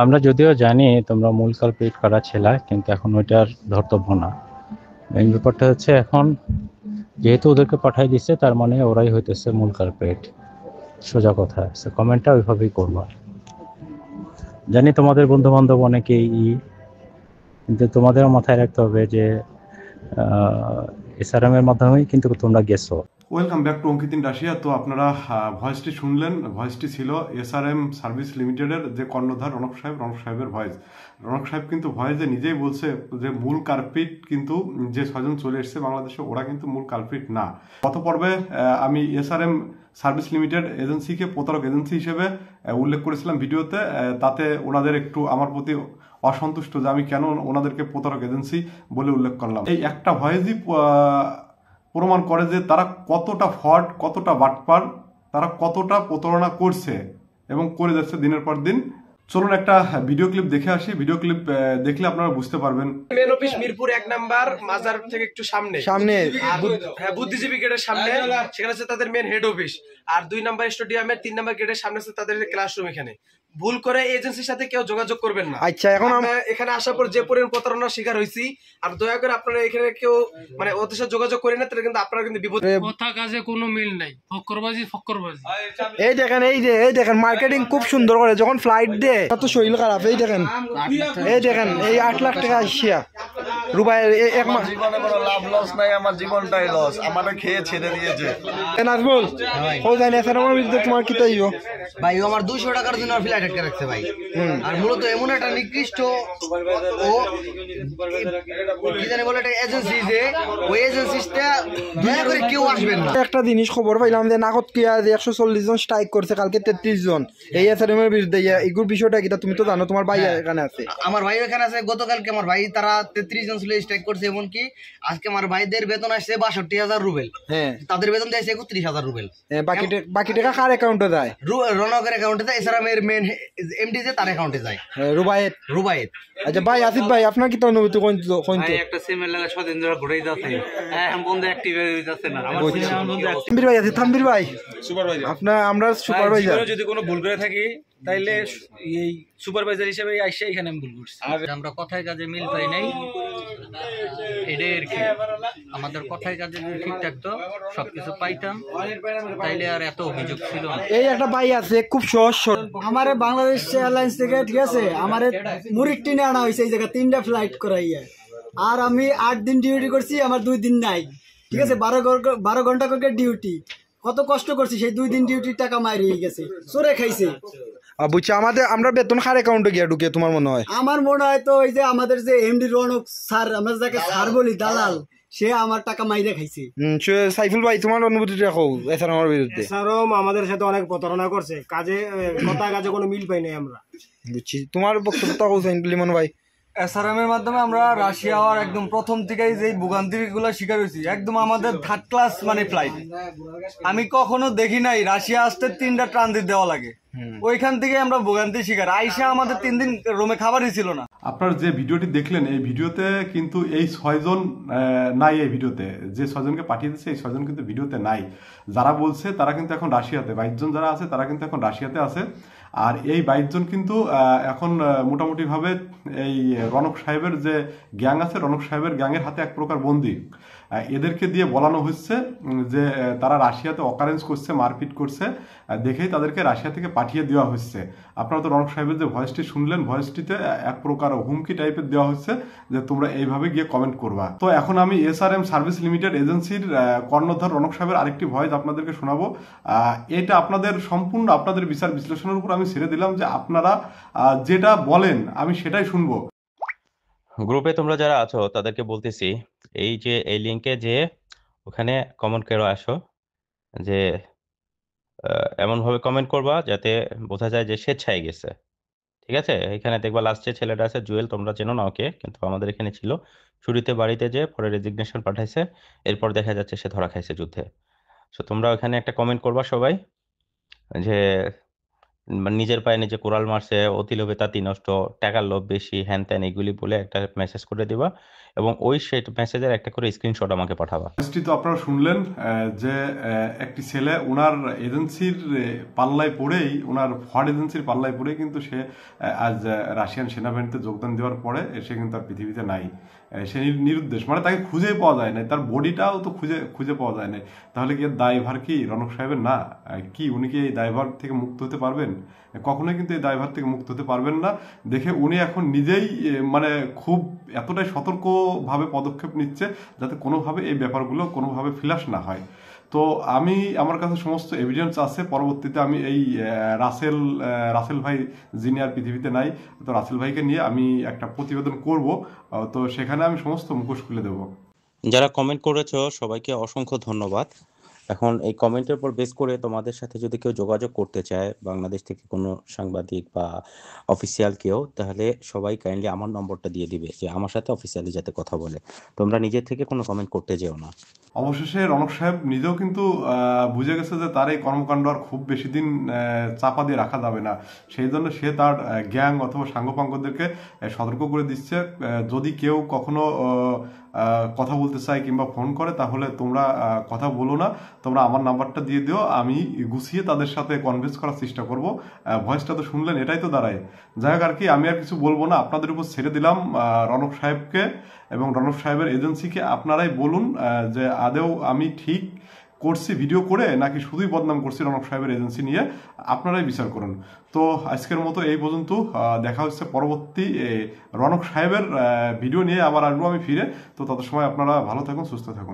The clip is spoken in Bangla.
আমরা যদিও জানি তোমরা মূল কালপ্রিট কারা ছিলা, কিন্তু এখন ওইটার ধর্তব্য না। মেইন ব্যাপারটা হচ্ছে এখন যেহেতু ওদেরকে পাঠাই দিচ্ছে, তার মানে ওরাই হইতেছে মূল কালপ্রিট। সোজা কথা, কমেন্টটা ওইভাবেই করবা। জানি তোমাদের বন্ধু বান্ধব অনেকেই কিন্তু তোমাদেরও মাথায় রাখতে হবে যে এসআরএম এর মাধ্যমেই কিন্তু তোমরা গেছো। Welcome back to Ankit in Russia. তো আপনারা ভয়েসটি শুনলেন, ভয়েসটি ছিল এসআরএম সার্ভিস লিমিটেডের যে কর্ণধার রনক সাহেবের ভয়েস। রনক সাহেব কিন্তু ভয়েসে নিজেই বলছে যে মূল কালপ্রিট কিন্তু যে 6 জন চলে এসছে বাংলাদেশে, ওরা কিন্তু মূল কালপ্রিট না। গত পর্বে আমি এসআরএম সার্ভিস লিমিটেড এজেন্সিকে প্রতারক এজেন্সি হিসেবে উল্লেখ করেছিলাম ভিডিওতে। তাতে ওনাদের একটু আমার প্রতি অসন্তুষ্ট যে আমি কেন ওনাদেরকে প্রতারক এজেন্সি বলে উল্লেখ করলাম। এই একটা ভয়েসই প্রমাণ করে যে তারা কতটা ফ্রড, কতটা বাটপার, তারা কতটা প্রতারণা করছে এবং করে যাচ্ছে দিনের পর দিন। চলুন একটা ভিডিও ক্লিপ দেখে আসি। ভিডিও ক্লিপ দেখলে আপনারা বুঝতে পারবেন। মেন অফিস মিরপুর 1 নাম্বার মাজার থেকে একটু সামনে বুদ্ধিজীবী গেটের সামনে, সেখানে আছে তাদের মেন হেড অফিস। আর 2 নাম্বার স্টেডিয়ামের 3 নাম্বার গেটের সামনে আছে তাদের ক্লাসরুম। এখানে ভুল করে এজেন্সির সাথে কেউ যোগাযোগ করবেন না। আচ্ছা, এখন আমরা এখানে আসার পর যে পরিমাণ প্রতারণার শিকার হইছি, আর দয়া করে আপনারা এখানে কেউ মানে ওদের সাথে যোগাযোগ করেন না, তাহলে কিন্তু আপনারা কিন্তু বিপদ। কথা কাজে কোনো মিল নাই, ফক্করবাজি। এই দেখেন মার্কেটিং খুব সুন্দর করে, যখন ফ্লাইট দে তো শরীর খারাপ। এই দেখেন এই 8 লাখ টাকা আসিয়া রুবাইয়ের এক মাস জীবনে কোনো লাভ লস নাই, আমার জীবনটাই লস, আমারে খেয়ে ছেড়ে দিয়েছে। নাজমুল ও জানি স্যার আমার বিরুদ্ধে তোমার কি তাইও ভাই, ও আমার 200 টাকার জন্য ফ্লাইট আটকে রাখছে ভাই। আর মূলত এমন একটা নিকৃষ্ট ও কি জানি বলে একটা এজেন্সি, যে ওই এজেন্সিটা দয়া করে কেউ আসবেন না। একটা জিনিস খবর পাইলাম যে নাকত কিয়া যে 140 জন স্ট্রাইক করছে, কালকে 33 জন এই এসআরএম এর বিরুদ্ধে। এগুর বিষয়টা কি তুমি তো জানো, তোমার ভাই এখানে আছে। আমার ভাই এখানে আছে। গতকালকে আমার ভাই তারা 33 জন ছিল স্ট্রাইক করছে। এমনকি আজকে আমার ভাইদের বেতন আসছে 62,000 রুবেল। হ্যাঁ, তাদের বেতন দিয়েছে 31,000 রুবেল। বাকি টাকা কার অ্যাকাউন্টে যায়? রনকের অ্যাকাউন্টে যায়, এছাড়া এর মেন এমডি যে তার অ্যাকাউন্টে যায়, রুবায়েত। আচ্ছা ভাই, আসিফ ভাই আপনার কি অনুভূতি কোন একটা সিমের লাগা সদিন ধরে ঘুরেই যাচ্ছে, এখন বন্ধু অ্যাক্টিভ হয়ে যাচ্ছে না। আমার থাম্বির ভাই আছে, থাম্বির ভাই সুপারভাইজার আপনার, আমরা সুপারভাইজার। যদি কোনো ভুল করে থাকি তাইলে এই সুপারভাইজার হিসেবে আইসা এখানে আমি ভুল করছি। আর আমরা কথায় কাজে মিল পাই নাই, এটাই আর কি। আমাদের কথায় কাজে যদি ঠিক থাকতো সবকিছু পাইতাম, তাইলে আর এত অভিযোগ ছিল না। এই একটা ভাই আছে খুব সহজ সরল, আমার বাংলাদেশ এয়ারলাইন্স থেকে, ঠিক আছে, আমার মুরিক টিনে আনা হয়েছে এই জায়গায় 3টা ফ্লাইট করাইয়া। আর আমি 8 দিন ডিউটি করছি, আমার 2 দিন নাই, ঠিক আছে। 12 ঘন্টা করে ডিউটি, কত কষ্ট করছি, সেই 2 দিন ডিউটির টাকা মারিয়ে গেছে, চোরে খাইছে। বুঝছি, আমরা বেতন কার অ্যাকাউন্টে গিয়ে ঢুকে তোমার মনে হয়? আমার মনে হয় তো ওই যে আমাদের যে এমডি রনক স্যার, আমরা যাকে স্যার বলি, দালাল, সে আমার টাকা মাইরে খাইছে। সাইফুল ভাই তোমার অনুভূতিটা কও এছাড়া আমার বিরুদ্ধে। স্যারও আমাদের সাথে অনেক প্রতারণা করছে, কাজে কাজে কোনো মিল পাই নাই আমরা। বুঝছি, তোমার বক্তব্যটা কও লিমন ভাই। এসআরএম এর মাধ্যমে আমরা রাশিয়া হওয়ার একদম প্রথম থেকেই যে ভোগান্তিগুলো শিকার হয়েছি, একদম আমাদের 3rd ক্লাস মানে ফ্লাইট। আমি কখনো দেখি নাই রাশিয়া আসতে 3টা ট্রানজিট দেওয়া লাগে। ওইখান থেকে আমরা ভোগান্তি শিকার। আইসা আমাদের 3 দিন রুমে খাবারই ছিল না। আপনারা যে ভিডিওটি দেখলেন, এই ভিডিওতে কিন্তু এই 6 জন নাই। এই ভিডিওতে যে 6 জনকে পাঠিয়ে দিচ্ছে, এই 6 জন কিন্তু ভিডিওতে নাই। যারা বলছে তারা কিন্তু এখন রাশিয়াতে, 22 জন যারা আছে তারা কিন্তু এখন রাশিয়াতে আছে। আর এই 22 জন কিন্তু এখন মোটামুটিভাবে এই রনক সাহেবের যে গ্যাং আছে, রনক সাহেবের গ্যাংয়ের হাতে এক প্রকার বন্দী। এদেরকে দিয়ে বলানো হচ্ছে যে তারা রাশিয়াতে অকারেন্স করছে, মারপিট করছে, দেখেই তাদেরকে রাশিয়া থেকে পাঠিয়ে দেওয়া হচ্ছে। আপনারা তো রনক সাহেবের যে ভয়েসটি শুনলেন, ভয়েসটিতে এক প্রকার হুমকি টাইপের দেওয়া হচ্ছে যে তোমরা এইভাবে গিয়ে কমেন্ট করবা। তো এখন আমি এসআরএম সার্ভিস লিমিটেড এজেন্সির কর্ণধার রনক সাহেবের আরেকটি ভয়েস আপনাদেরকে শোনাবো। এটা আপনাদের সম্পূর্ণ আপনাদের বিচার বিশ্লেষণের উপর আমি ছেড়ে দিলাম, যে আপনারা যেটা বলেন আমি সেটাই শুনবো। গ্রুপে তোমরা যারা আছো তাদেরকে বলতেছি, এই যে এই লিঙ্কে যে ওখানে কমেন্ট করে আসো, যে এমনভাবে কমেন্ট করবা যাতে বোঝা যায় যে স্বেচ্ছায় গেছে। ঠিক আছে, এখানে দেখবা লাস্টে ছেলেটা আছে জুয়েল, তোমরা চেনো না ওকে, কিন্তু আমাদের এখানে ছিল। শুরুতে বাড়িতে যে পরে রেজিগনেশন পাঠাইছে, এরপর দেখা যাচ্ছে সে ধরা খাইছে যুদ্ধে। সো তোমরা ওখানে একটা কমেন্ট করবা সবাই, যে নিজের পায়ে নিজে কোরাল মারছে, অতি লোভে তাঁতি নষ্ট, টাকার লোভ বেশি, হ্যান ত্যান এগুলি বলে একটা মেসেজ করে দিবা এবং ওই সেই মেসেজের একটা করে স্ক্রিনশট আমাকে পাঠাবা। তো আপনারা শুনলেন যে একটি ছেলে ওনার এজেন্সির পাল্লায় পড়েই, ওনার ফ্রড এজেন্সির পাল্লায় পড়েই কিন্তু সে আজ রাশিয়ান সেনাবাহিনীতে যোগদান দেওয়ার পরে সে কিন্তু আর পৃথিবীতে নাই। সে নিরুদ্দেশ, মানে তাকে খুঁজে পাওয়া যায় না, তার বডিটাও তো খুঁজে পাওয়া যায় না। তাহলে কি এর দায়ভার কি রনক সাহেবের না? কি উনি কি এই দায়ভার থেকে মুক্ত হতে পারবেন? কখনোই কিন্তু এই দায়ভার থেকে মুক্ত হতে পারবেন না। দেখে উনি এখন নিজেই মানে খুব এতটাই সতর্কভাবে পদক্ষেপ নিচ্ছে যাতে কোনোভাবে এই ব্যাপারগুলো কোনোভাবে ফিলাস না হয়। তো আমার কাছে সমস্ত এভিডেন্স আছে। পরবর্তীতে আমি এই রাসেল ভাই যিনি আর পৃথিবীতে নাই, তো রাসেল ভাইকে নিয়ে আমি একটা প্রতিবেদন করব। তো সেখানে আমি সমস্ত মুখোশ খুলে দেবো। যারা কমেন্ট করেছো সবাইকে অসংখ্য ধন্যবাদ। এখন এই কমেন্টের উপর বেস করে তোমাদের সাথে যদি কেউ যোগাযোগ করতে চায়, বাংলাদেশ থেকে কোনো সাংবাদিক বা অফিসিয়াল কেউ, তাহলে সবাই কাইন্ডলি আমার নম্বরটা দিয়ে দিবে যে আমার সাথে অফিসিয়ালি যাতে কথা বলে। তোমরা নিজের থেকে কোনো কমেন্ট করতে যেও না। অবশেষে রনক সাহেব নিজেও কিন্তু বুঝে গেছে যে তার এই কর্মকাণ্ড আর খুব বেশি দিন চাপা দিয়ে রাখা যাবে না। সেই জন্য সে তার গ্যাং অথবা সাঙ্গপাঙ্গদেরকে সতর্ক করে দিচ্ছে, যদি কেউ কখনো কথা বলতে চায় কিংবা ফোন করে তাহলে তোমরা কথা বলো না, তোমরা আমার নাম্বারটা দিয়ে দিও, আমি গুছিয়ে তাদের সাথে কনভিন্স করার চেষ্টা করব। ভয়েসটা তো শুনলেন, এটাই তো দাঁড়ায়। যাই হোক আর কি, আমি আর কিছু বলবো না, আপনাদের উপর ছেড়ে দিলাম। রনক সাহেবকে এবং রনক সাহেবের এজেন্সিকে আপনারাই বলুন যে আদৌ আমি ঠিক করছি ভিডিও করে নাকি শুধুই বদনাম করছি রনক সাহেবের এজেন্সি নিয়ে। আপনারাই বিচার করুন। তো আজকের মতো এই পর্যন্ত। দেখা হচ্ছে পরবর্তী রনক সাহেবের ভিডিও নিয়ে আবার আসবো আমি ফিরে। তো তত সময় আপনারা ভালো থাকুন, সুস্থ থাকুন।